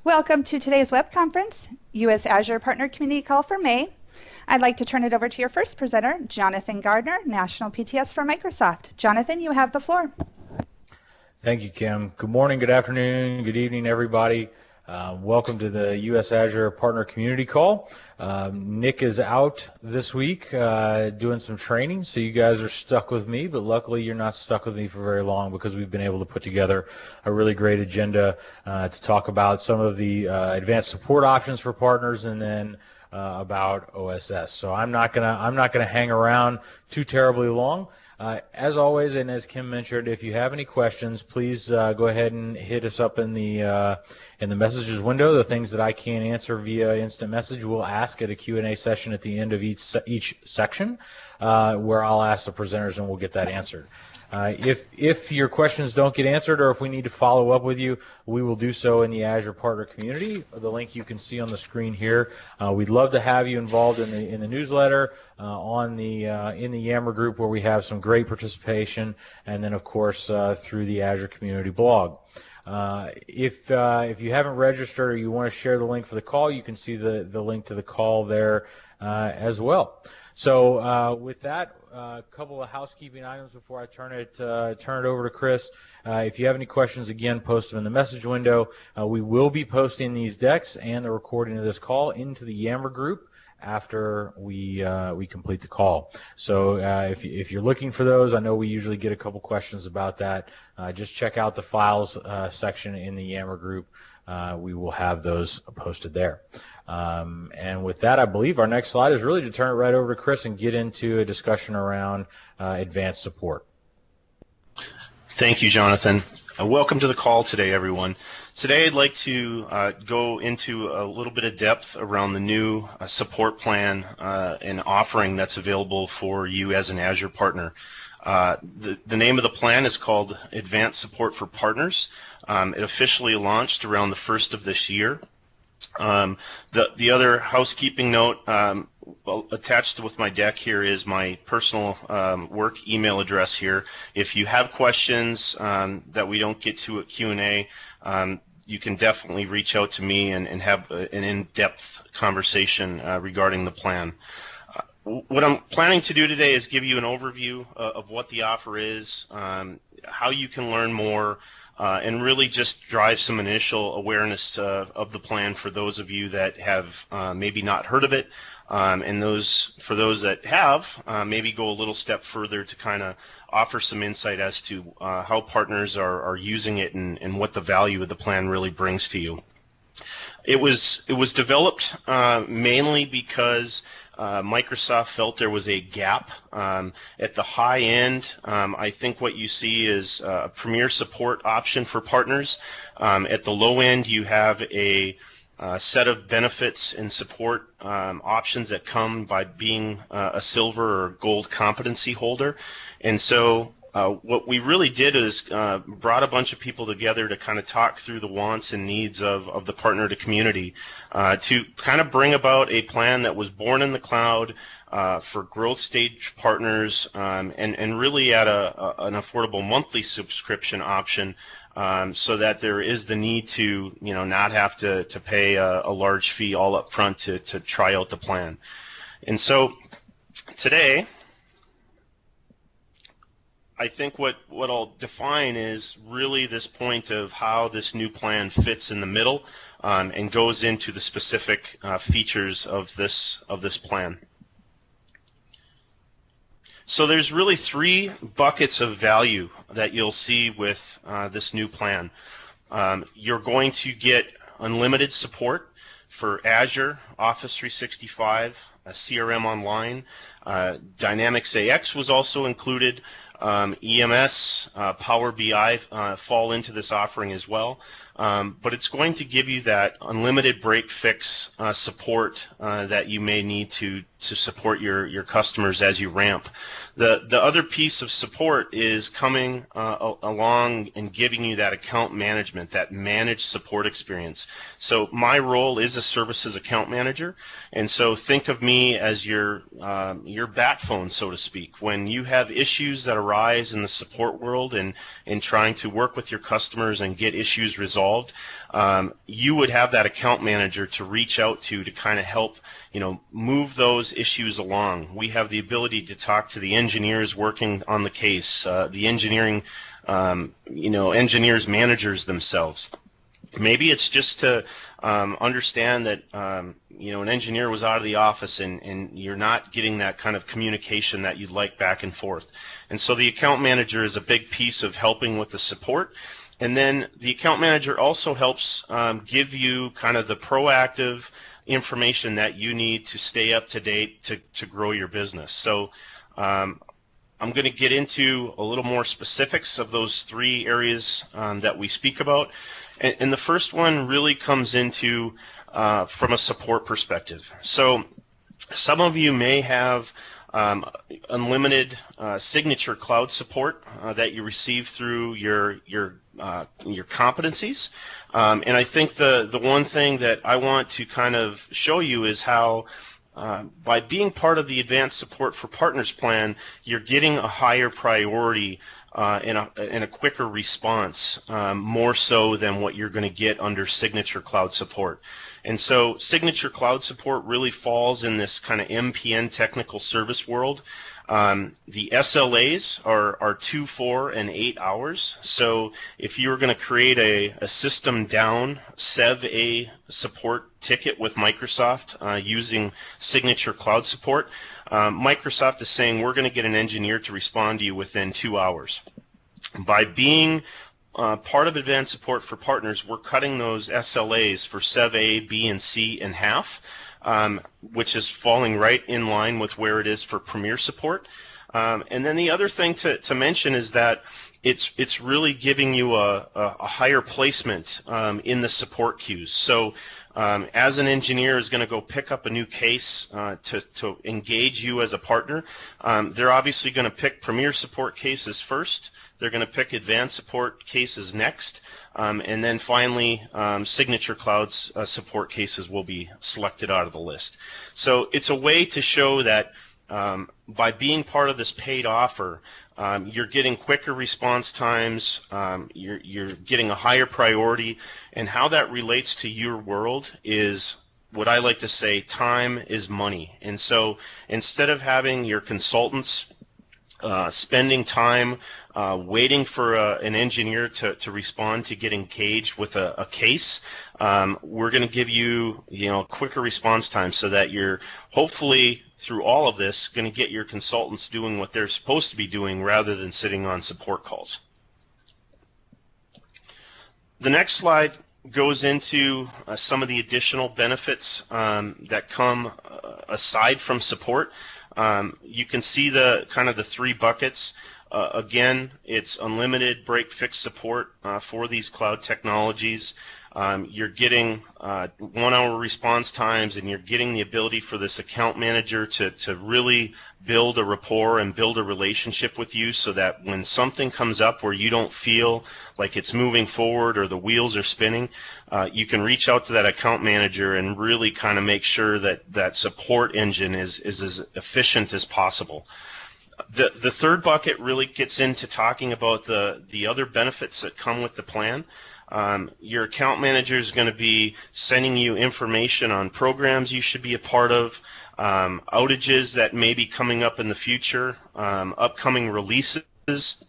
Welcome to today's web conference, U.S. Azure Partner Community Call for May. I'd like to turn it over to your first presenter, Jonathan Gardner, National PTS for Microsoft. Jonathan, you have the floor. Thank you, Kim. Good morning, good afternoon, good evening, everybody. Welcome to the U.S. Azure Partner Community Call. Nick is out this week doing some training, so you guys are stuck with me, but luckily you're not stuck with me for very long because we've been able to put together a really great agenda to talk about some of the advanced support options for partners and then about OSS. So I'm not gonna hang around too terribly long. As always, and as Kim mentioned, if you have any questions, please go ahead and hit us up in the messages window. The things that I can't answer via instant message, we'll ask at a Q&A session at the end of each section, where I'll ask the presenters and we'll get that answered. If your questions don't get answered or if we need to follow up with you, we will do so in the Azure Partner Community. The link you can see on the screen here. We'd love to have you involved in the newsletter, in the Yammer group where we have some great participation, and then of course through the Azure Community blog. If you haven't registered or you want to share the link for the call, you can see the link to the call there as well. So with that, a couple of housekeeping items before I turn it over to Chris. If you have any questions, again, post them in the message window. We will be posting these decks and the recording of this call into the Yammer group after we complete the call. So if you're looking for those, I know we usually get a couple questions about that. Just check out the files section in the Yammer group. We will have those posted there. And with that, I believe our next slide is really to turn it right over to Chris and get into a discussion around advanced support. Thank you, Jonathan. Welcome to the call today, everyone. Today I'd like to go into a little bit of depth around the new support plan and offering that's available for you as an Azure partner. The name of the plan is called Advanced Support for Partners. It officially launched around the 1st of this year. The other housekeeping note attached with my deck here is my personal work email address here. If you have questions that we don't get to at Q&A, you can definitely reach out to me and have an in-depth conversation regarding the plan. What I'm planning to do today is give you an overview of what the offer is, how you can learn more, and really just drive some initial awareness of the plan for those of you that have maybe not heard of it, and for those that have, maybe go a little step further to kind of offer some insight as to how partners are using it and what the value of the plan really brings to you. It was developed mainly because Microsoft felt there was a gap. At the high end, I think what you see is a premier support option for partners. At the low end, you have a set of benefits and support options that come by being a silver or gold competency holder. And so what we really did is brought a bunch of people together to kind of talk through the wants and needs of the partner to community to kind of bring about a plan that was born in the cloud for growth stage partners and really at an affordable monthly subscription option so that there is the need to not have to pay a large fee all up front to try out the plan. And so today, I think what I'll define is really this point of how this new plan fits in the middle and goes into the specific features of this plan. So there's really 3 buckets of value that you'll see with this new plan. You're going to get unlimited support for Azure, Office 365, CRM Online. Dynamics AX was also included. EMS, Power BI fall into this offering as well. But it's going to give you that unlimited break-fix support that you may need to support your customers as you ramp. The other piece of support is coming along and giving you that account management, that managed support experience. So my role is a services account manager, and so think of me as your bat phone, so to speak. When you have issues that arise arise in the support world and in trying to work with your customers and get issues resolved, you would have that account manager to reach out to kind of help, move those issues along. We have the ability to talk to the engineers working on the case, the engineering, engineers managers themselves. Maybe it's just to understand that an engineer was out of the office and you're not getting that kind of communication that you'd like back and forth. And so the account manager is a big piece of helping with the support. And then the account manager also helps give you kind of the proactive information that you need to stay up to date to grow your business. So I'm going to get into a little more specifics of those three areas that we speak about. And the first one really comes into from a support perspective. So some of you may have unlimited signature cloud support that you receive through your competencies. And I think the one thing that I want to kind of show you is how by being part of the Advanced Support for Partners plan, you're getting a higher priority and a quicker response, more so than what you're going to get under Signature Cloud Support. And so Signature Cloud Support really falls in this kind of MPN technical service world. The SLAs are 2, 4, and 8 hours. So if you were going to create a system down SEV-A support ticket with Microsoft using Signature Cloud Support, Microsoft is saying we're going to get an engineer to respond to you within 2 hours. By being part of Advanced Support for Partners, we're cutting those SLAs for SEV-A, B, and C in half, which is falling right in line with where it is for Premier Support. And then the other thing to mention is that it's really giving you a higher placement in the support queues. So as an engineer is going to go pick up a new case to engage you as a partner, they're obviously going to pick Premier Support cases first. They're going to pick Advanced Support cases next. And then finally, Signature Cloud's support cases will be selected out of the list. So it's a way to show that by being part of this paid offer, you're getting quicker response times, you're getting a higher priority, and how that relates to your world is what I like to say, time is money. And so instead of having your consultants spending time waiting for an engineer to respond to get engaged with a case, we're going to give you quicker response time so that you're hopefully through all of this going to get your consultants doing what they're supposed to be doing rather than sitting on support calls. The next slide goes into some of the additional benefits that come aside from support. You can see the kind of the three buckets. Again, it's unlimited break-fix support for these cloud technologies. You're getting 1 hour response times, and you're getting the ability for this account manager to really build a rapport and build a relationship with you so that when something comes up where you don't feel like it's moving forward or the wheels are spinning, you can reach out to that account manager and really kind of make sure that that support engine is as efficient as possible. The third bucket really gets into talking about the other benefits that come with the plan. Your account manager is going to be sending you information on programs you should be a part of, outages that may be coming up in the future, upcoming releases.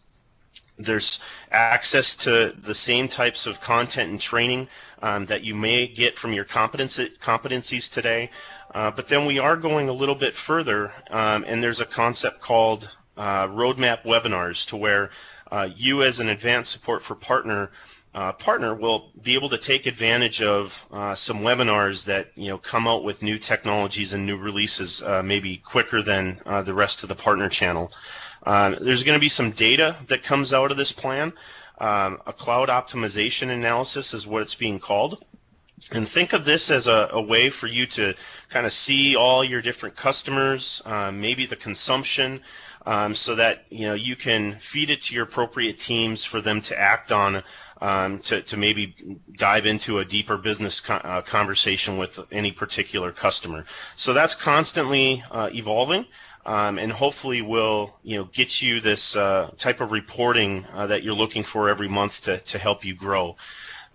There's access to the same types of content and training that you may get from your competencies today. But then we are going a little bit further, and there's a concept called roadmap webinars, to where you as an Advanced Support for partner will be able to take advantage of some webinars that come out with new technologies and new releases maybe quicker than the rest of the partner channel. There's going to be some data that comes out of this plan. A cloud optimization analysis is what it's being called. And think of this as a way for you to kind of see all your different customers, maybe the consumption, so that you can feed it to your appropriate teams for them to act on, to maybe dive into a deeper business conversation with any particular customer. So that's constantly evolving. And hopefully will get you this type of reporting that you're looking for every month to help you grow.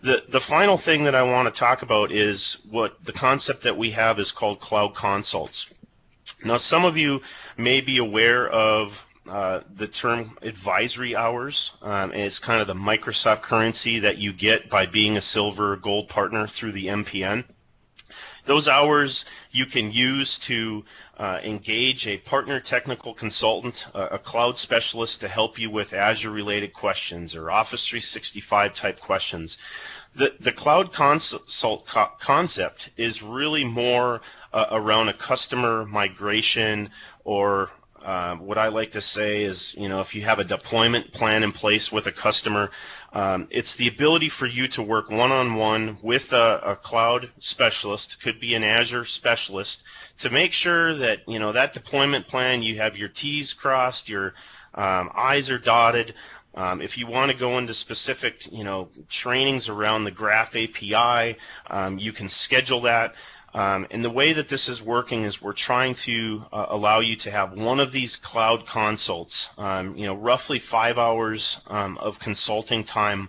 The final thing that I want to talk about is what the concept that we have is called Cloud Consults. Now, some of you may be aware of the term advisory hours, and it's kind of the Microsoft currency that you get by being a silver or gold partner through the MPN. Those hours you can use to engage a partner technical consultant, a cloud specialist to help you with Azure-related questions or Office 365 type questions. The cloud consult concept is really more around a customer migration, or what I like to say is, if you have a deployment plan in place with a customer, it's the ability for you to work one-on-one with a cloud specialist, could be an Azure specialist, to make sure that that deployment plan, you have your T's crossed, your I's are dotted. If you want to go into specific trainings around the Graph API, you can schedule that. And the way that this is working is we're trying to allow you to have one of these cloud consults, roughly 5 hours of consulting time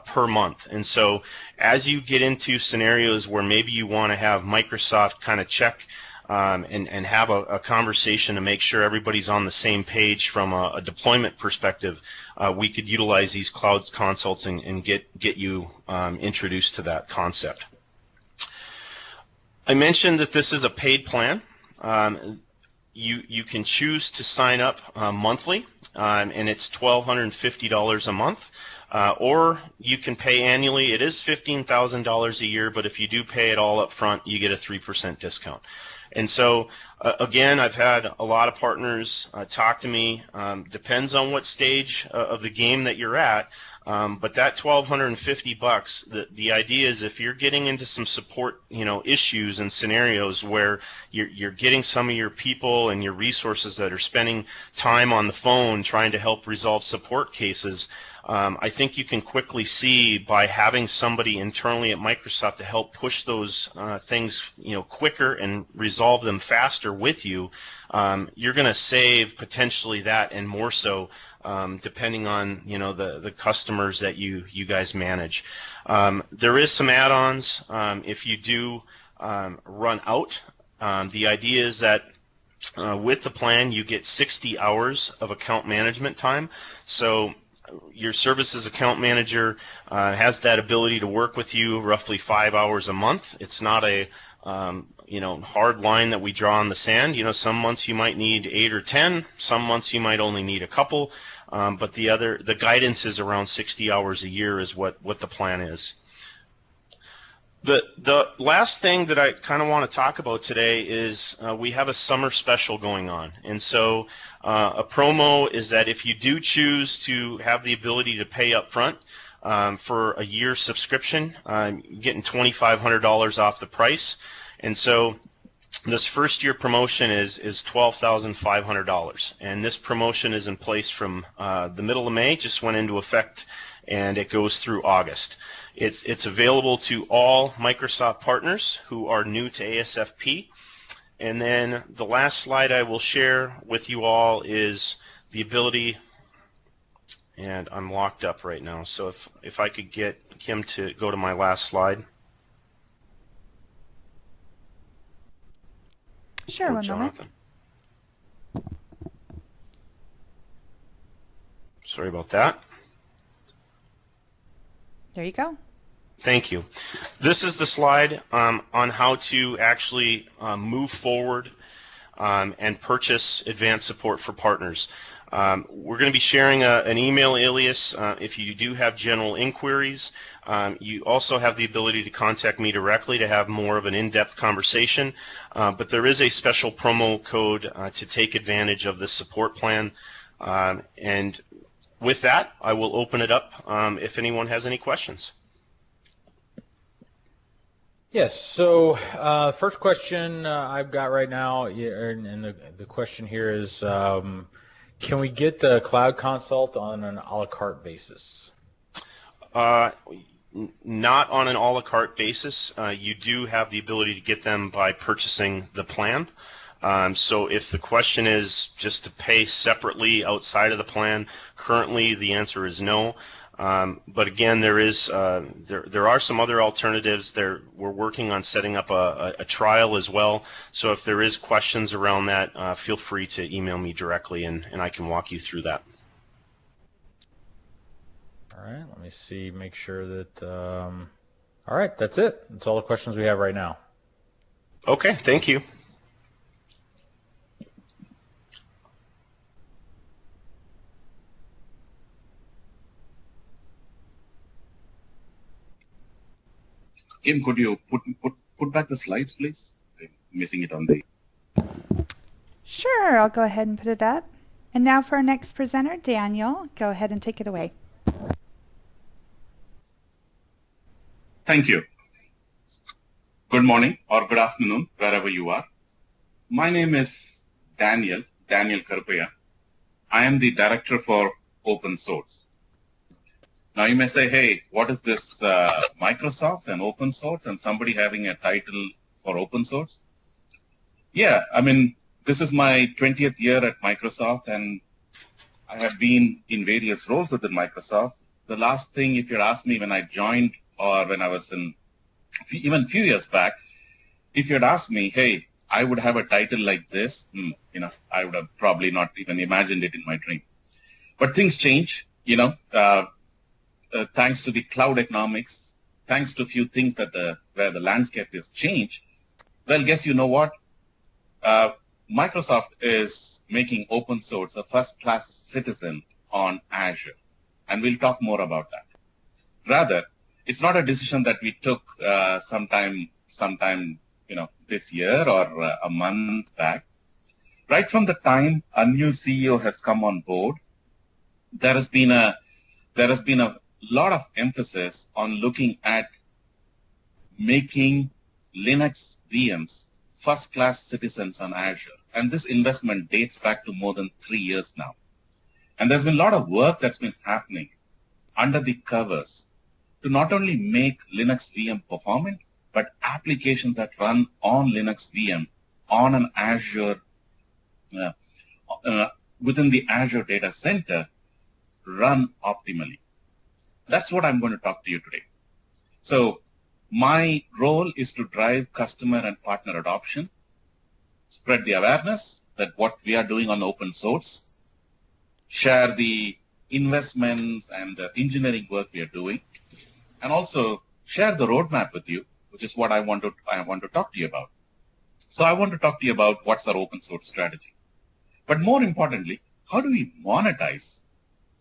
per month. And so as you get into scenarios where maybe you want to have Microsoft kind of check and have a conversation to make sure everybody's on the same page from a deployment perspective, we could utilize these cloud consults and get you introduced to that concept. I mentioned that this is a paid plan. You can choose to sign up monthly, and it's $1,250 a month, or you can pay annually. It is $15,000 a year, but if you do pay it all up front, you get a 3% discount. And so, again, I've had a lot of partners talk to me. Depends on what stage of the game that you're at. But that $1,250, the idea is if you're getting into some support, issues and scenarios where you're getting some of your people and your resources that are spending time on the phone trying to help resolve support cases, I think you can quickly see by having somebody internally at Microsoft to help push those things, quicker and resolve them faster with you, you're going to save potentially that and more so. Depending on the customers that you guys manage. There is some add-ons if you do run out. The idea is that with the plan you get 60 hours of account management time. So your services account manager has that ability to work with you roughly 5 hours a month. It's not a hard line that we draw in the sand. Some months you might need 8 or 10. Some months you might only need a couple. But the guidance is around 60 hours a year is what the plan is. The last thing that I kind of want to talk about today is we have a summer special going on. And so a promo is that if you do choose to have the ability to pay up front for a year subscription, you're getting $2,500 off the price. And so this first year promotion is $12,500, and this promotion is in place from the middle of May, just went into effect, and it goes through August. It's available to all Microsoft partners who are new to ASFP. And then the last slide I will share with you all is the ability, and I'm locked up right now, so if I could get Kim to go to my last slide. Sure, one moment. Sorry about that. There you go. Thank you. This is the slide on how to actually move forward and purchase advanced support for partners. We're going to be sharing an email alias if you do have general inquiries. You also have the ability to contact me directly to have more of an in-depth conversation, but there is a special promo code to take advantage of the support plan. And with that, I will open it up if anyone has any questions. Yes, so first question I've got right now, and the question here is, can we get the Cloud Consult on an a la carte basis? Not on an a la carte basis. You do have the ability to get them by purchasing the plan. So if the question is just to pay separately outside of the plan, currently the answer is no. But again, there are some other alternatives. We're working on setting up a trial as well. So if there is questions around that, feel free to email me directly, and I can walk you through that. All right, let me see, make sure that, all right, that's it. That's all the questions we have right now. Okay, thank you. Kim, could you put back the slides, please? I'm missing it on the... Sure, I'll go ahead and put it up. And now for our next presenter, Daniel, go ahead and take it away. Thank you. Good morning or good afternoon, wherever you are. My name is Daniel Karpaya. I am the Director for Open Source. Now you may say, hey, what is this Microsoft and open source and somebody having a title for open source? Yeah, I mean, this is my 20th year at Microsoft, and I have been in various roles within Microsoft. The last thing, if you'd asked me when I joined or when I was in, even a few years back, if you'd asked me, hey, I would have a title like this, I would have probably not even imagined it in my dream. But things change, thanks to the cloud economics, thanks to a few things that where the landscape has changed. Well, guess you know what? Microsoft is making open source a first-class citizen on Azure, and we'll talk more about that. Rather, it's not a decision that we took sometime this year or a month back. Right from the time a new CEO has come on board, there has been a lot of emphasis on looking at making Linux VMs first-class citizens on Azure. And this investment dates back to more than 3 years now. And there's been a lot of work that's been happening under the covers to not only make Linux VM performant, but applications that run on Linux VM on an Azure, within the Azure data center, run optimally. That's what I'm going to talk to you today. So my role is to drive customer and partner adoption, spread the awareness that what we are doing on open source, share the investments and the engineering work we are doing, and also share the roadmap with you, which is what I want to talk to you about. So I want to talk to you about what's our open source strategy. But more importantly, how do we monetize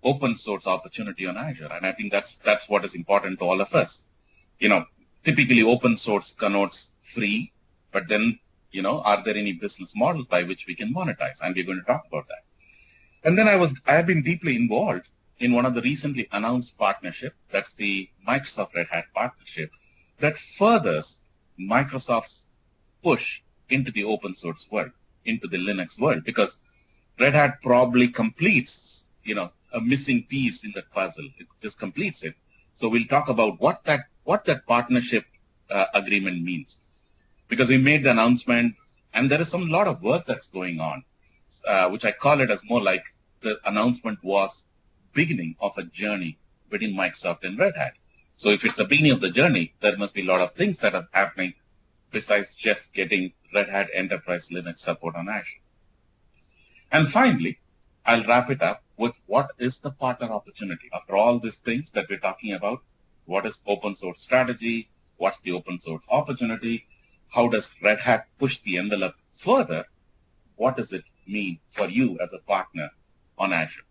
open source opportunity on Azure? And I think that's what is important to all of us. Typically open source connotes free, but then, are there any business models by which we can monetize? And we're going to talk about that. And then I have been deeply involved in one of the recently announced partnership. That's the Microsoft Red Hat partnership that furthers Microsoft's push into the open source world, into the Linux world, because Red Hat probably completes, a missing piece in that puzzle. It just completes it. So we'll talk about what that partnership agreement means, because we made the announcement, and there is some lot of work that's going on, which I call it as more like the announcement was beginning of a journey between Microsoft and Red Hat. So if it's a beginning of the journey, there must be a lot of things that are happening besides just getting Red Hat Enterprise Linux support on Azure. And finally, I'll wrap it up with what is the partner opportunity. After all these things that we're talking about, what is open source strategy? What's the open source opportunity? How does Red Hat push the envelope further? What does it mean for you as a partner on Azure?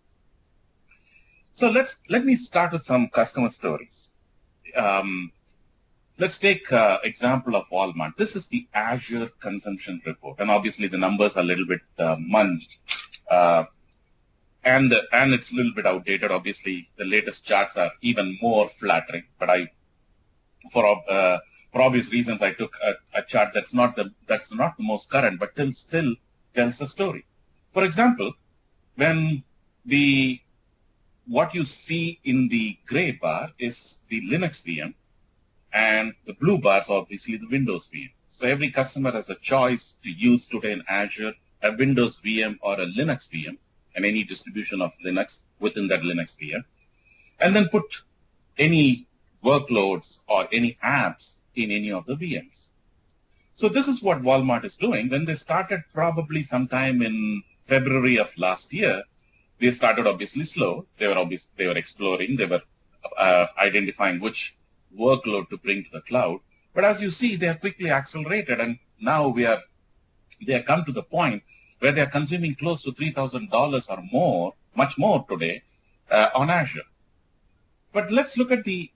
So let me start with some customer stories. Let's take example of Walmart. This is the Azure consumption report, and obviously the numbers are a little bit munged, and it's a little bit outdated. Obviously, the latest charts are even more flattering, but for obvious reasons, I took a chart that's not the most current, but still tells the story. For example, when what you see in the gray bar is the Linux VM, and the blue bars are obviously the Windows VM. So every customer has a choice to use today in Azure a Windows VM or a Linux VM, and any distribution of Linux within that Linux VM, and then put any workloads or any apps in any of the VMs. So this is what Walmart is doing. When they started probably sometime in February of last year, they started obviously slow. They were exploring, they were identifying which workload to bring to the cloud. But as you see, they have quickly accelerated, and now they have come to the point where they are consuming close to $3,000 or more, much more today on Azure. But let's look at the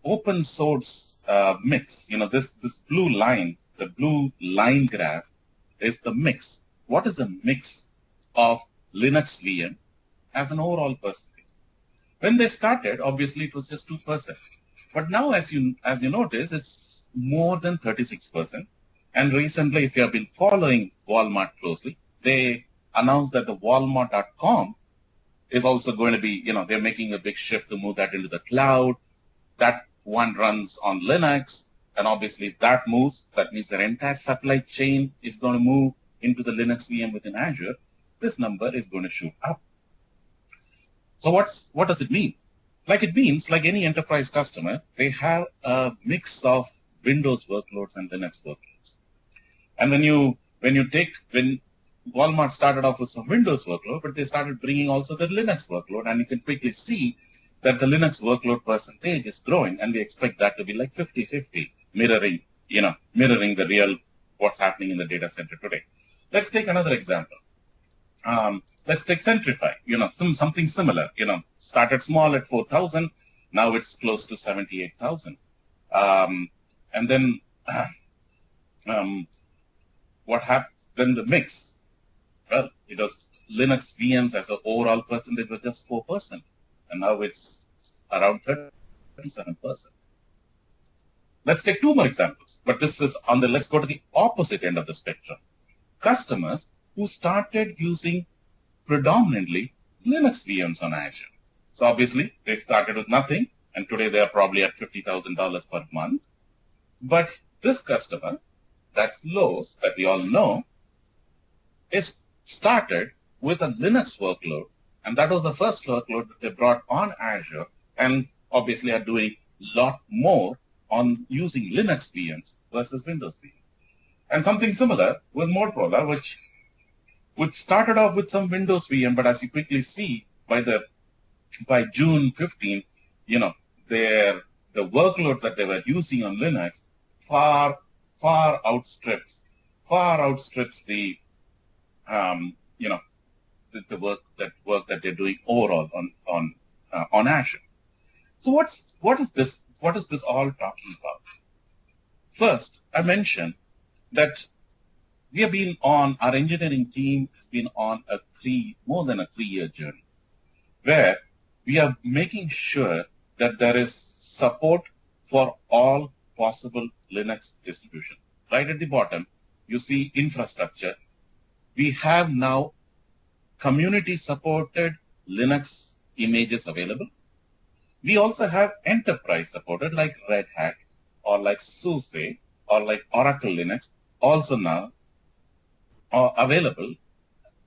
open source mix. This blue line, the blue line graph is the mix. What is the mix of Linux VM as an overall percentage? When they started, obviously it was just 2%. But now, as you notice, it's more than 36%. And recently, if you have been following Walmart closely, they announced that the Walmart.com is also going to be, they're making a big shift to move that into the cloud. That one runs on Linux. And obviously, if that moves, that means their entire supply chain is going to move into the Linux VM within Azure. This number is going to shoot up. So what does it mean? It means, like any enterprise customer, they have a mix of Windows workloads and Linux workloads. And when Walmart started off with some Windows workload, but they started bringing also the Linux workload, and you can quickly see that the Linux workload percentage is growing, and we expect that to be like 50-50, mirroring the real what's happening in the data center today. Let's take another example. Let's take Centrify, something similar, started small at 4,000, now it's close to 78,000. And then what happened, then the mix, well, it was Linux VMs as an overall percentage was just 4%, and now it's around 37%. Let's take two more examples, but this is let's go to the opposite end of the spectrum. Customers who started using predominantly Linux VMs on Azure. So obviously, they started with nothing, and today they are probably at $50,000 per month. But this customer, that's Lowe's, that we all know, is started with a Linux workload, and that was the first workload that they brought on Azure, and obviously are doing a lot more on using Linux VMs versus Windows VMs. And something similar with Motorola, which started off with some Windows VM, but as you quickly see, by June 15, the workloads that they were using on Linux far outstrips the work that they're doing overall on Azure. So what is this all talking about? First, I mentioned that our engineering team has been on more than a 3-year journey, where we are making sure that there is support for all possible Linux distribution. Right at the bottom, you see infrastructure. We have now community-supported Linux images available. We also have enterprise-supported, like Red Hat, or like SUSE, or like Oracle Linux, also now are available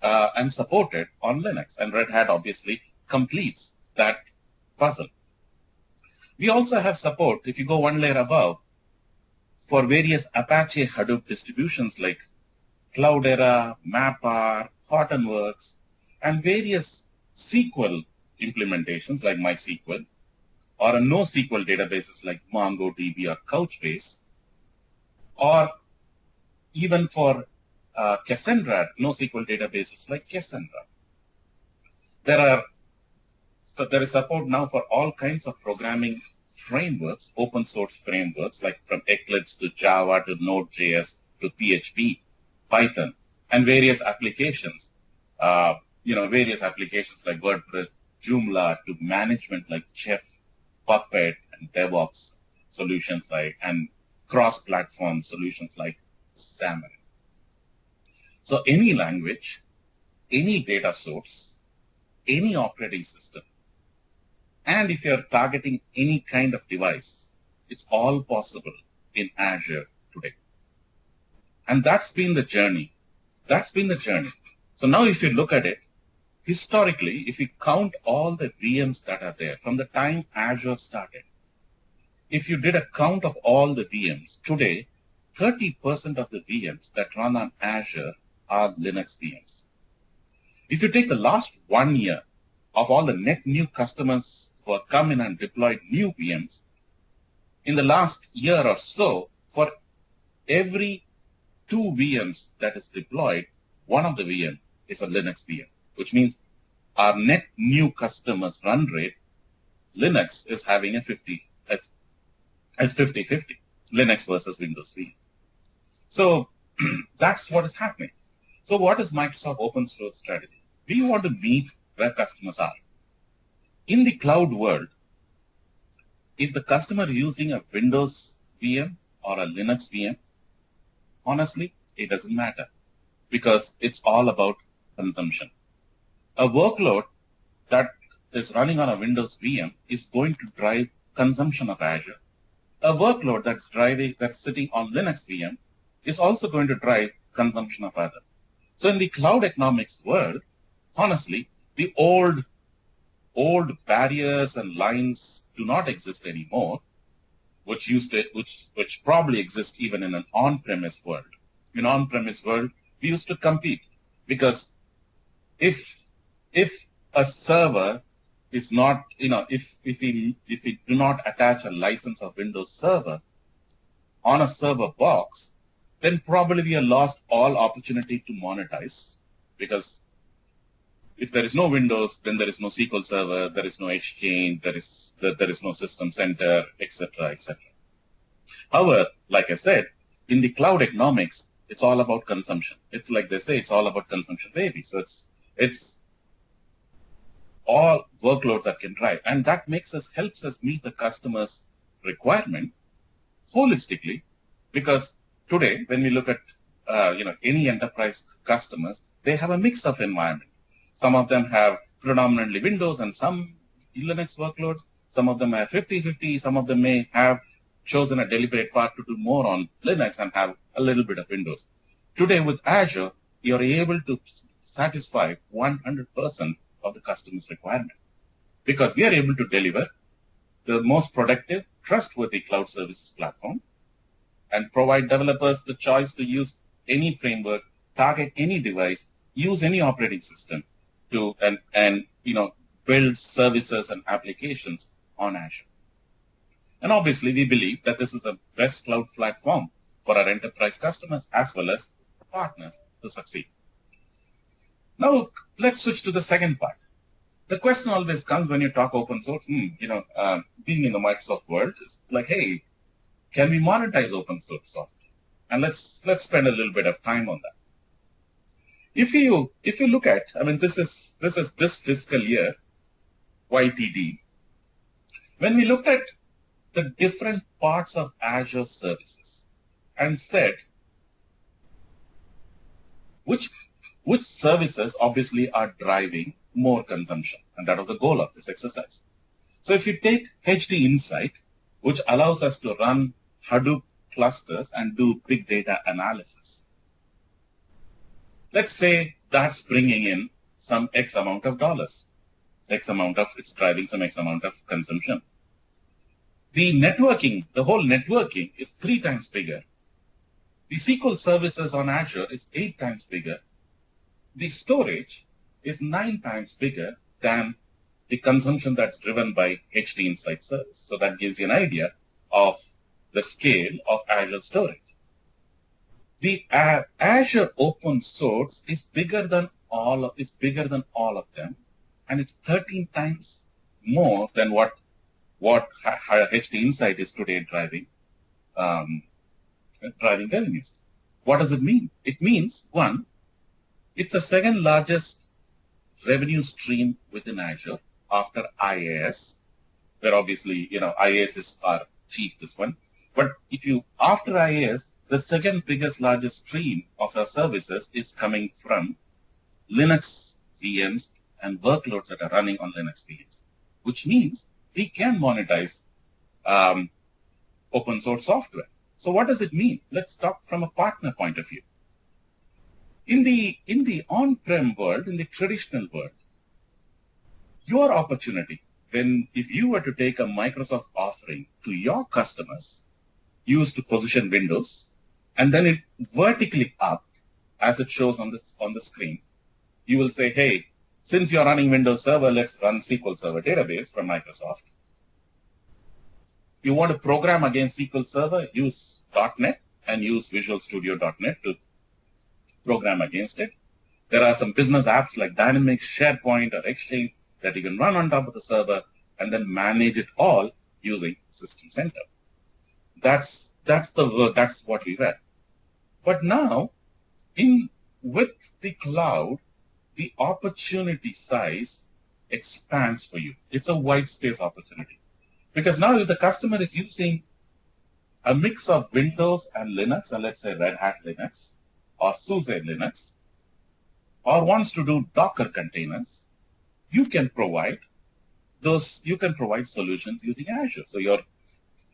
and supported on Linux. And Red Hat obviously completes that puzzle. We also have support, if you go one layer above, for various Apache Hadoop distributions like Cloudera, MapR, Hortonworks, and various SQL implementations like MySQL, or a NoSQL databases like MongoDB or Couchbase, or even for Cassandra, NoSQL databases like Cassandra. There is support now for all kinds of programming frameworks, open source frameworks, like from Eclipse to Java to Node.js to PHP, Python, and various applications, various applications like WordPress, Joomla, to management like Chef, Puppet, and DevOps. solutions like and cross-platform solutions like Xamarin. So any language, any data source, any operating system, and if you're targeting any kind of device, it's all possible in Azure today. And that's been the journey. That's been the journey. So now if you look at it, historically, if you count all the VMs that are there from the time Azure started, if you did a count of all the VMs, today, 30% of the VMs that run on Azure are Linux VMs. If you take the last 1 year of all the net new customers who have come in and deployed new VMs, in the last year or so, for every 2 VMs that is deployed, one of the VM is a Linux VM, which means our net new customers run rate, Linux is having a 50-50, Linux versus Windows VM. So that's what is happening. So what is Microsoft open source strategy? We want to meet where customers are. In the cloud world, if the customer is using a Windows VM or a Linux VM, honestly, it doesn't matter because it's all about consumption. A workload that is running on a Windows VM is going to drive consumption of Azure. A workload that's sitting on Linux VM is also going to drive consumption of other. So in the cloud economics world, honestly, the old barriers and lines do not exist anymore, which probably exist even in an on-premise world. In on-premise world, we used to compete because if a server is not, if we do not attach a license of Windows Server on a server box, then probably we have lost all opportunity to monetize, because if there is no Windows, then there is no SQL Server, there is no Exchange, there is no System Center, etc., etc. However, like I said, in the cloud economics, it's all about consumption. It's like they say, it's all about consumption, baby. So it's all workloads that can drive, and that helps us meet the customer's requirement holistically, because today, when we look at any enterprise customers, they have a mix of environment. Some of them have predominantly Windows and some Linux workloads. Some of them have 50-50. Some of them may have chosen a deliberate path to do more on Linux and have a little bit of Windows. Today with Azure, you're able to satisfy 100% of the customer's requirement, because we are able to deliver the most productive, trustworthy cloud services platform and provide developers the choice to use any framework, target any device, use any operating system to and build services and applications on Azure. And obviously, we believe that this is the best cloud platform for our enterprise customers as well as partners to succeed. Now, let's switch to the second part. The question always comes when you talk open source, being in the Microsoft world, is like, hey, can we monetize open source software? And let's spend a little bit of time on that. If you look at, this is this fiscal year, YTD, when we looked at the different parts of Azure services and said which services obviously are driving more consumption, and that was the goal of this exercise. So if you take HD Insight, which allows us to run Hadoop clusters and do big data analysis, let's say that's bringing in some X amount of dollars, it's driving some X amount of consumption. The networking, the whole networking is 3 times bigger. The SQL services on Azure is 8 times bigger. The storage is 9 times bigger than the consumption that's driven by HD Insight service. So that gives you an idea of the scale of Azure storage. The Azure open source is bigger than all of them, and it's 13 times more than what HD Insight is today driving revenues. What does it mean? It means, one, it's the second largest revenue stream within Azure after IaaS, where obviously, IaaS is our achieve this one. But if you, after IaaS, the second biggest, largest stream of our services is coming from Linux VMs and workloads that are running on Linux VMs, which means we can monetize open source software. So what does it mean? Let's talk from a partner point of view. In the on-prem world, in the traditional world, your opportunity, if you were to take a Microsoft offering to your customers, used to position Windows, and then it vertically up, as it shows on the screen, you will say, hey, since you're running Windows Server, let's run SQL Server database from Microsoft. You want to program against SQL Server, use .NET and use Visual Studio.NET to program against it. There are some business apps like Dynamics, SharePoint, or Exchange that you can run on top of the server and then manage it all using System Center. That's what we read. But now, with the cloud, the opportunity size expands for you. It's a white space opportunity. Because now if the customer is using a mix of Windows and Linux, and let's say Red Hat Linux or SUSE Linux, or wants to do Docker containers, you can provide solutions using Azure. So you're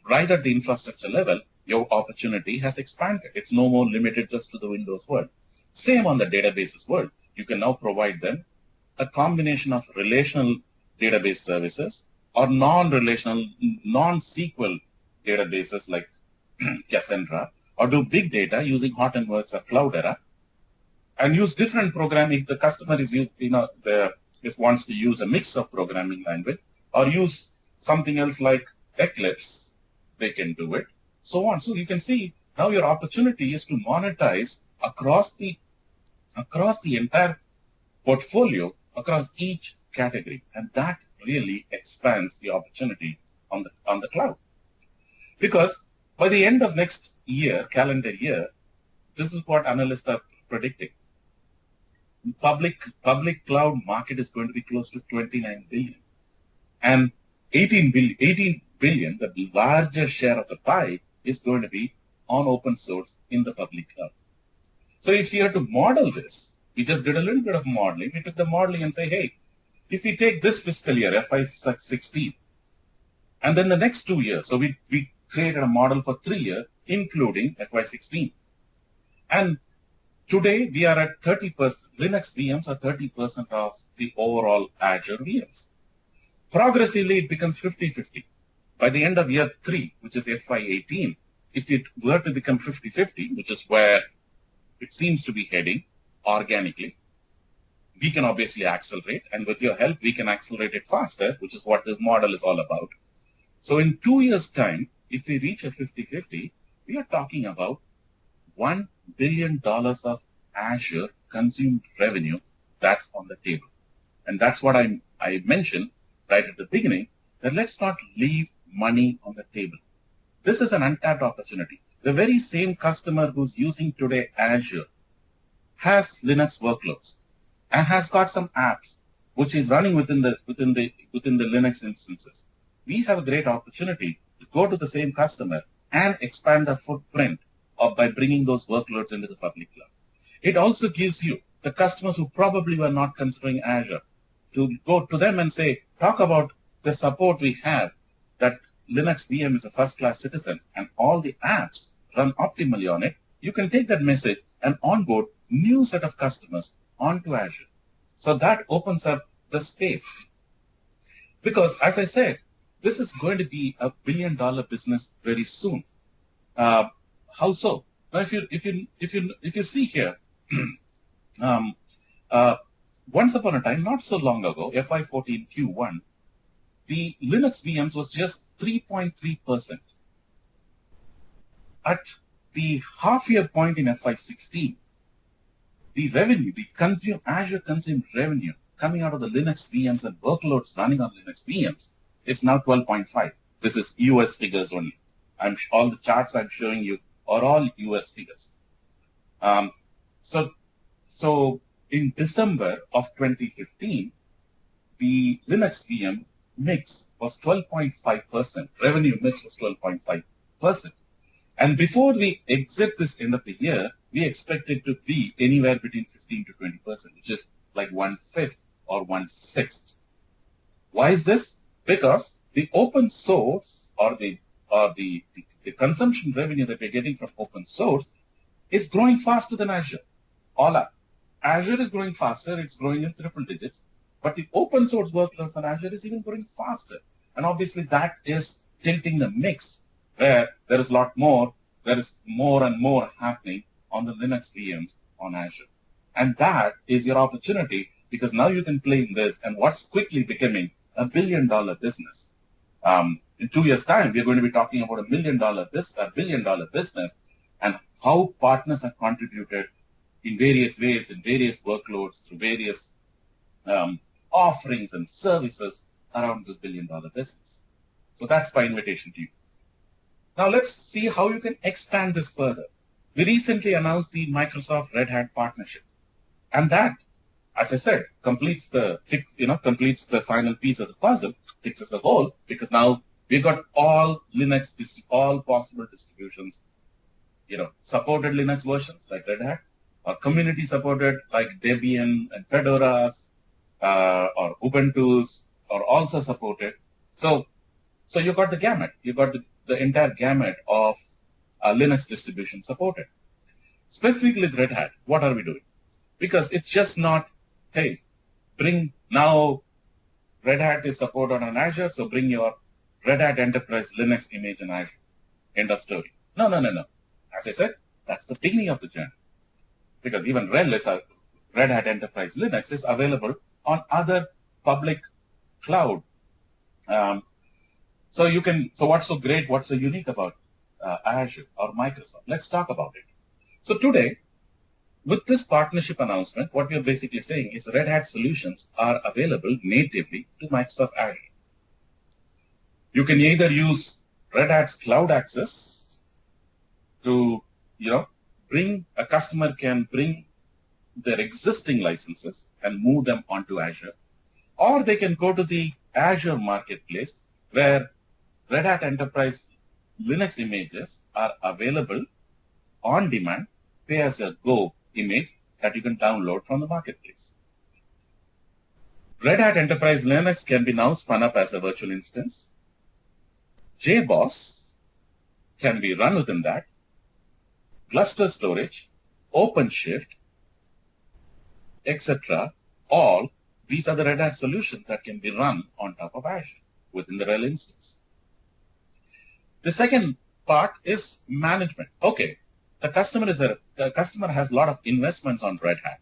right at the infrastructure level, your opportunity has expanded. It's no more limited just to the Windows world. Same on the databases world. You can now provide them a combination of relational database services or non-relational, non-SQL databases like Cassandra, or do big data using Hortonworks or Cloudera, and use different programming. The customer is, wants to use a mix of programming language, or use something else like Eclipse, they can do it, so on. So you can see now your opportunity is to monetize across the entire portfolio, across each category, and that really expands the opportunity on the cloud. Because by the end of next year, calendar year, this is what analysts are predicting. Public cloud market is going to be close to 29 billion, and 18 billion, the largest share of the pie, is going to be on open source in the public cloud. So if you have to model this, we just did a little bit of modeling. We took the modeling and say, hey, if we take this fiscal year, FY16, and then the next 2 years, so we created a model for 3 years, including FY16. And today we are at 30%, Linux VMs are 30% of the overall Azure VMs. Progressively, it becomes 50-50. By the end of year 3, which is FY18, if it were to become 50-50, which is where it seems to be heading organically, we can obviously accelerate, and with your help, we can accelerate it faster, which is what this model is all about. So in 2 years' time, if we reach a 50-50, we are talking about $1 billion of Azure consumed revenue that's on the table. And that's what I mentioned right at the beginning, that let's not leave money on the table. This is an untapped opportunity. The very same customer who's using today Azure has Linux workloads and has got some apps which is running within the Linux instances. We have a great opportunity to go to the same customer and expand the footprint by bringing those workloads into the public cloud. It also gives you the customers who probably were not considering Azure to go to them and say, talk about the support we have, that Linux VM is a first-class citizen and all the apps run optimally on it. You can take that message and onboard new set of customers onto Azure. So that opens up the space. Because as I said, this is going to be a $1 billion business very soon. How so? Now, if you see here, once upon a time, not so long ago, FY14 Q1, the Linux VMs was just 3.3%. At the half-year point in FY16, the revenue, the Azure consumed revenue coming out of the Linux VMs and workloads running on Linux VMs is now 12.5. This is US figures only. All the charts I'm showing you are all US figures. So in December of 2015, the Linux VM mix was 12.5%. Revenue mix was 12.5%. And before we exit this end of the year, we expect it to be anywhere between 15 to 20%, which is like 1/5 or 1/6. Why is this? Because the open source or the consumption revenue that we're getting from open source is growing faster than Azure. All up. Azure is growing faster, it's growing in triple digits, but the open source workloads on Azure is even growing faster. And obviously that is tilting the mix where there is more and more happening on the Linux VMs on Azure. And that is your opportunity, because now you can play in this and what's quickly becoming $1 billion business. In 2 years' time, we're going to be talking about $1 billion business, and how partners have contributed in various ways, in various workloads, through various offerings and services around this $1 billion business. So that's my invitation to you. Now let's see how you can expand this further. We recently announced the Microsoft Red Hat partnership, and that, as I said, completes the final piece of the puzzle, fixes the hole, because now we've got all all possible distributions, supported Linux versions like Red Hat, or community supported like Debian and Fedoras, or Ubuntu's are also supported. So you got the gamut. You got the entire gamut of Linux distribution supported. Specifically with Red Hat, what are we doing? Because it's just not, hey, now Red Hat is supported on Azure, so bring your Red Hat Enterprise Linux image in Azure. End of story. No. As I said, that's the beginning of the journey. Because even Red Hat Enterprise Linux is available on other public cloud. So what's so great, what's so unique about Azure or Microsoft? Let's talk about it. So today, with this partnership announcement, what we're basically saying is Red Hat solutions are available natively to Microsoft Azure. You can either use Red Hat's cloud access to, a customer can bring their existing licenses and move them onto Azure, or they can go to the Azure marketplace where Red Hat Enterprise Linux images are available on demand, pay-as-you-go image that you can download from the marketplace. Red Hat Enterprise Linux can be now spun up as a virtual instance. JBoss can be run within that. Cluster storage, OpenShift, etc. All these are the Red Hat solutions that can be run on top of Azure within the RHEL instance. The second part is management. Okay, the customer has a lot of investments on Red Hat.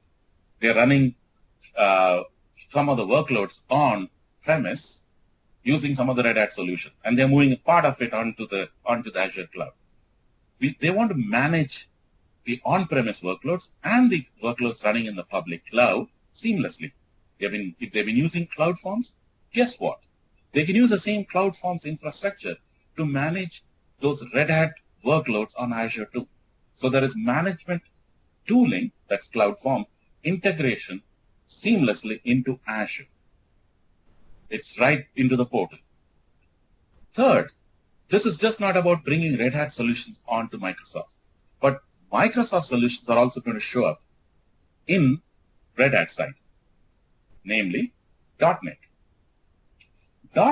They're running some of the workloads on premise using some of the Red Hat solutions, and they're moving a part of it onto the Azure cloud. They want to manage the on-premise workloads and the workloads running in the public cloud seamlessly. If they've been using CloudForms, guess what? They can use the same CloudForms infrastructure to manage those Red Hat workloads on Azure too. So there is management tooling, that's CloudForm, integration seamlessly into Azure. It's right into the portal. Third, this is just not about bringing Red Hat solutions onto Microsoft, but Microsoft solutions are also going to show up in Red Hat side, namely .NET.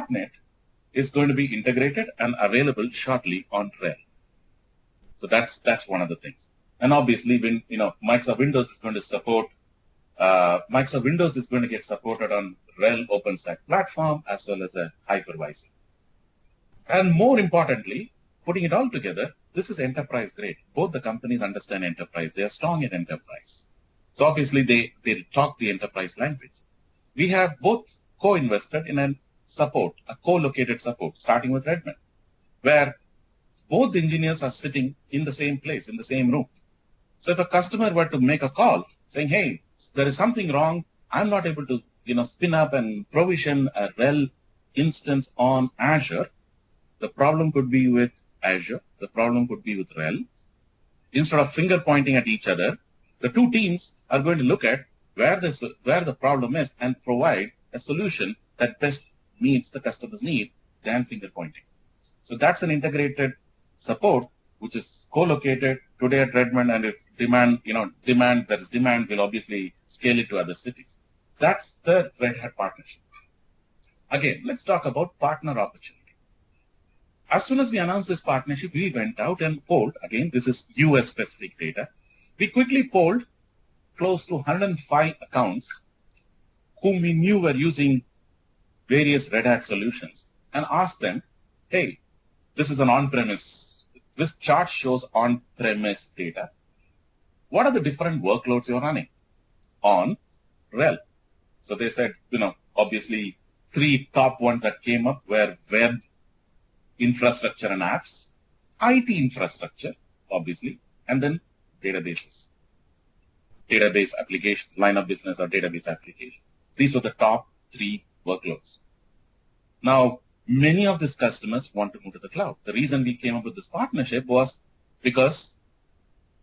.NET is going to be integrated and available shortly on RHEL. So that's one of the things. And obviously, when Microsoft Windows is going to support, Microsoft Windows is going to get supported on RHEL OpenStack platform as well as a hypervisor. And more importantly, putting it all together, this is enterprise grade. Both the companies understand enterprise. They are strong in enterprise. So obviously, they talk the enterprise language. We have both co-invested in a co-located support, starting with Redmond, where both the engineers are sitting in the same place, in the same room. So if a customer were to make a call saying, hey, there is something wrong, I'm not able to spin up and provision a RHEL instance on Azure, the problem could be with Azure, the problem could be with RHEL. Instead of finger pointing at each other, the two teams are going to look at where the problem is and provide a solution that best meets the customer's need than finger pointing. So that's an integrated support which is co-located today at Redmond, and if there is demand, we'll obviously scale it to other cities. That's the Red Hat partnership. Again, let's talk about partner opportunity. As soon as we announced this partnership, we went out and polled. Again, this is US specific data. We quickly polled close to 105 accounts whom we knew were using various Red Hat solutions and asked them, hey, this is an on-premise. This chart shows on-premise data. What are the different workloads you're running on RHEL? So they said, obviously 3 top ones that came up were web infrastructure and apps, IT infrastructure, obviously, and then databases, database application, line of business or database application. These were the top 3 workloads. Now, many of these customers want to move to the cloud. The reason we came up with this partnership was because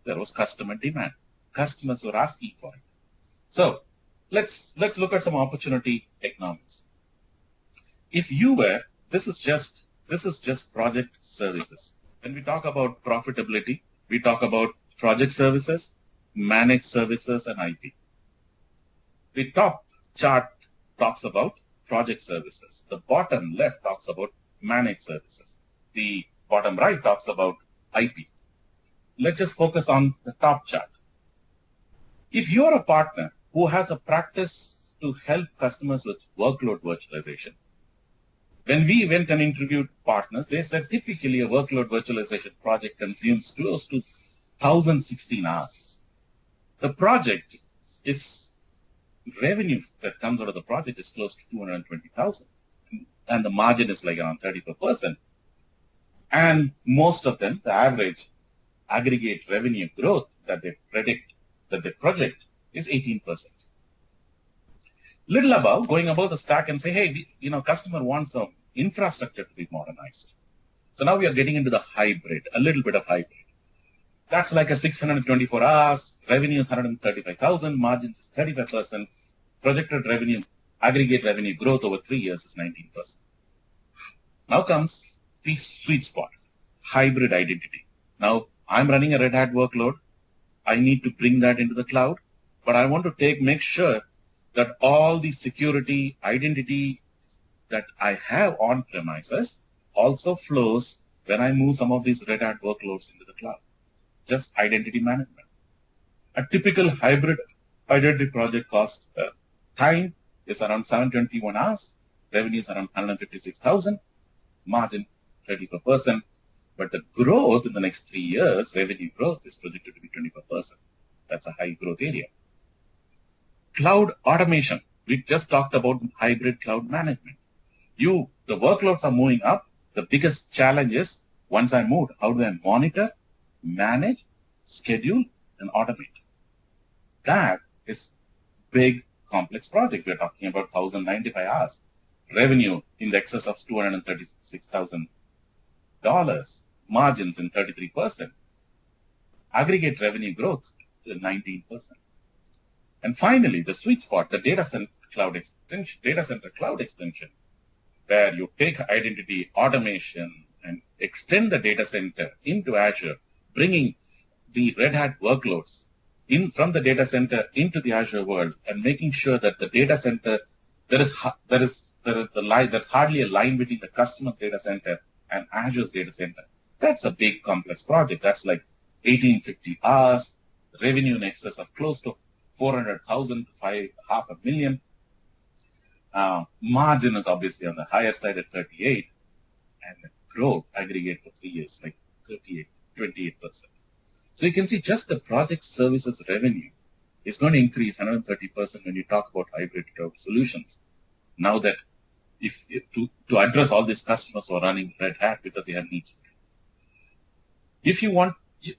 there was customer demand. Customers were asking for it. So let's look at some opportunity economics. If you were, this is just project services. When we talk about profitability, we talk about project services, managed services, and IT. The top chart talks about project services. The bottom left talks about managed services. The bottom right talks about IP. Let's just focus on the top chart. If you are a partner who has a practice to help customers with workload virtualization, when we went and interviewed partners, they said typically a workload virtualization project consumes close to 1,016 hours. The project is revenue that comes out of the project is close to 220,000, and the margin is like around 34%. And most of them, the average aggregate revenue growth that they project is 18%. Little above, going above the stack and say, hey, customer wants some infrastructure to be modernized. So now we are getting into the hybrid, a little bit of hybrid. That's like a 624 hours, revenue is 135,000, margins is 35%, projected revenue, aggregate revenue growth over 3 years is 19%. Now comes the sweet spot, hybrid identity. Now I'm running a Red Hat workload. I need to bring that into the cloud, but I want to make sure that all the security identity that I have on premises also flows when I move some of these Red Hat workloads into the cloud. Just identity management. A typical hybrid identity project cost time is around 721 hours, revenue is around 156,000, margin 34%, but the growth in the next 3 years, revenue growth is projected to be 24%. That's a high growth area. Cloud automation. We just talked about hybrid cloud management. The workloads are moving up. The biggest challenge is once I moved, how do I monitor, manage, schedule, and automate? That is big, complex project. We're talking about 1,095 hours. Revenue in the excess of $236,000. Margins in 33%. Aggregate revenue growth 19%. And finally, the sweet spot, the data center cloud extension, where you take identity automation and extend the data center into Azure, bringing the Red Hat workloads in from the data center into the Azure world, and making sure that the data center there's hardly a line between the customer's data center and Azure's data center. That's a big complex project. That's like 1,850 hours, revenue in excess of close to 400,000 to $500,000. Margin is obviously on the higher side at 38, and the growth aggregate for 3 years like 28%. So you can see just the project services revenue is going to increase 130% when you talk about hybrid cloud solutions. Now that to address all these customers who are running Red Hat because they have needs. If you want,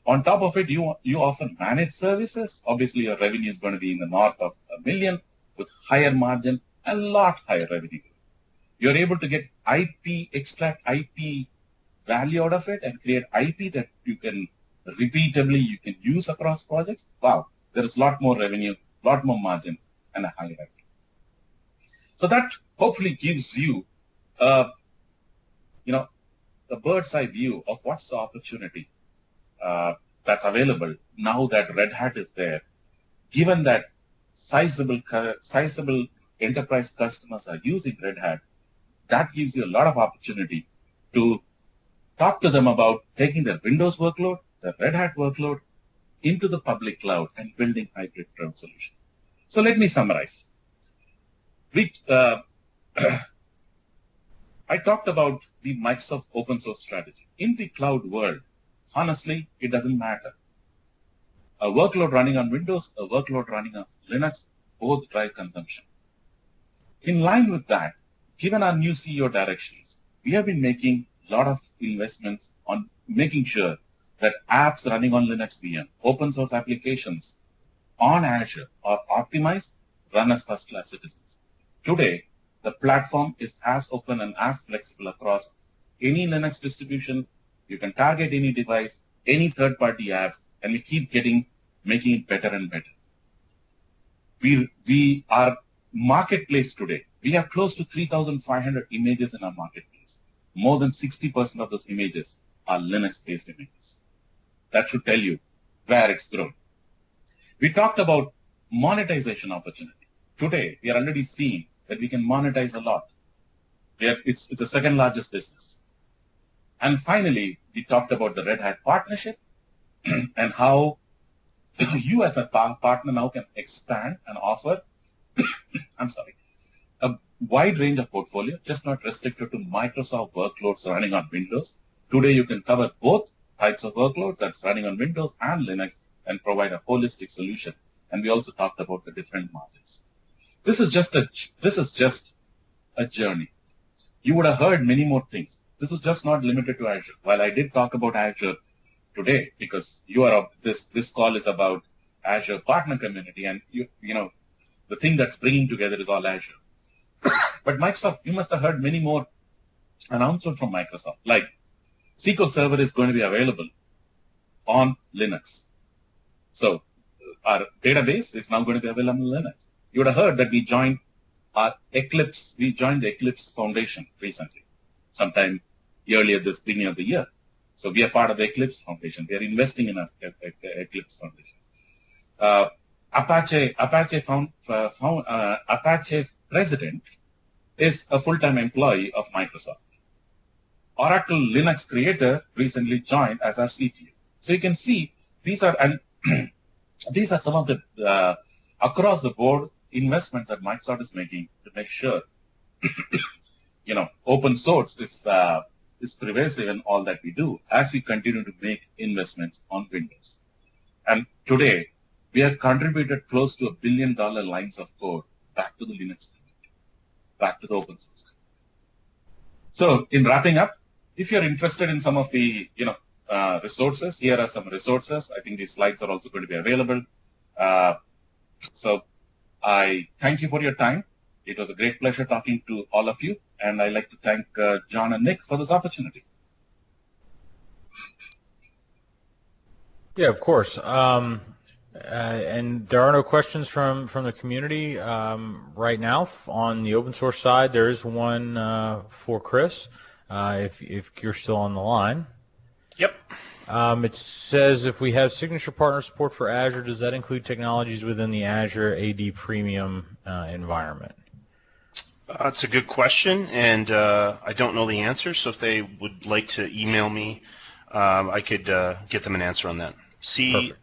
on top of it, you offer managed services. Obviously, your revenue is going to be in the north of $1 million with higher margin and a lot higher revenue. You're able to get extract IP value out of it and create IP that you can repeatably use across projects. Wow, there is a lot more revenue, a lot more margin, and a higher revenue. So that hopefully gives you a bird's eye view of what's the opportunity that's available now that Red Hat is there. Given that sizable enterprise customers are using Red Hat, that gives you a lot of opportunity to talk to them about taking their Windows workload, their Red Hat workload, into the public cloud and building hybrid cloud solution. So let me summarize. I talked about the Microsoft open source strategy. In the cloud world, honestly, it doesn't matter. A workload running on Windows, a workload running on Linux, both drive consumption. In line with that, given our new CEO directions, we have been making a lot of investments on making sure that apps running on Linux VM, open source applications on Azure are optimized, run as first-class citizens. Today, the platform is as open and as flexible across any Linux distribution. You can target any device, any third-party apps, and we keep making it better and better. We are marketplace today. We have close to 3,500 images in our marketplace. More than 60% of those images are Linux-based images. That should tell you where it's grown. We talked about monetization opportunity. Today, we are already seeing that we can monetize a lot. It's the second largest business. And finally, we talked about the Red Hat partnership and how you as a partner now can expand and offer, a wide range of portfolio, just not restricted to Microsoft workloads running on Windows. Today, you can cover both types of workloads that's running on Windows and Linux and provide a holistic solution. And we also talked about the different margins. This is just a journey. You would have heard many more things. This is just not limited to Azure. While I did talk about Azure today, because this call is about Azure partner community, and the thing that's bringing together is all Azure. But Microsoft, you must have heard many more announcements from Microsoft, like SQL Server is going to be available on Linux. So our database is now going to be available on Linux. You would have heard that we joined the Eclipse Foundation recently, sometime earlier this beginning of the year. So we are part of the Eclipse Foundation. We are investing in Eclipse Foundation. Apache president is a full-time employee of Microsoft. Oracle Linux creator recently joined as our CTO. So you can see these are some of the across the board investments that Microsoft is making to make sure open source is pervasive in all that we do as we continue to make investments on Windows. And today, we have contributed close to $1 billion lines of code back to the Linux community, back to the open source community. So in wrapping up, if you're interested in some of the resources, here are some resources. I think these slides are also going to be available. So I thank you for your time. It was a great pleasure talking to all of you. And I'd like to thank John and Nick for this opportunity. Yeah, of course. And there are no questions from the community right now. On the open source side, there is one for Chris, if you're still on the line. Yep. It says, if we have signature partner support for Azure, does that include technologies within the Azure AD Premium environment? That's a good question, and I don't know the answer, so if they would like to email me, I could get them an answer on that. CWIRTH,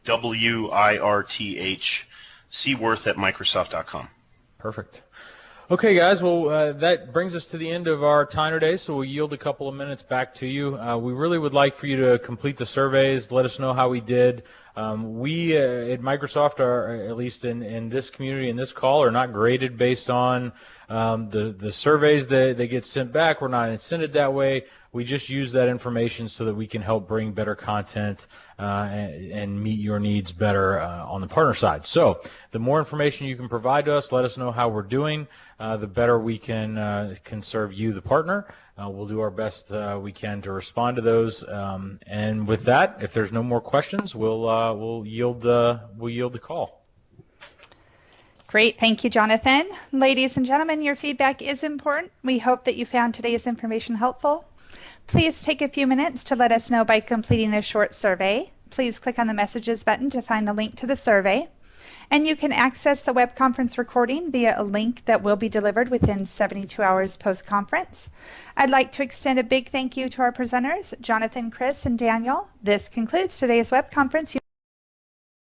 cworth@microsoft.com. Perfect. Okay, guys, well, that brings us to the end of our time today, so we'll yield a couple of minutes back to you. We really would like for you to complete the surveys, let us know how we did. We at Microsoft are, at least in this community, in this call, are not graded based on the surveys that they get sent back. We're not incented that way. We just use that information so that we can help bring better content and meet your needs better on the partner side. So the more information you can provide to us, let us know how we're doing, the better we can serve you, the partner. We'll do our best we can to respond to those. And with that, if there's no more questions, we'll yield the call. Great. Thank you, Jonathan. Ladies and gentlemen, your feedback is important. We hope that you found today's information helpful. Please take a few minutes to let us know by completing a short survey. Please click on the messages button to find the link to the survey. And you can access the web conference recording via a link that will be delivered within 72 hours post-conference. I'd like to extend a big thank you to our presenters, Jonathan, Chris, and Daniel. This concludes today's web conference.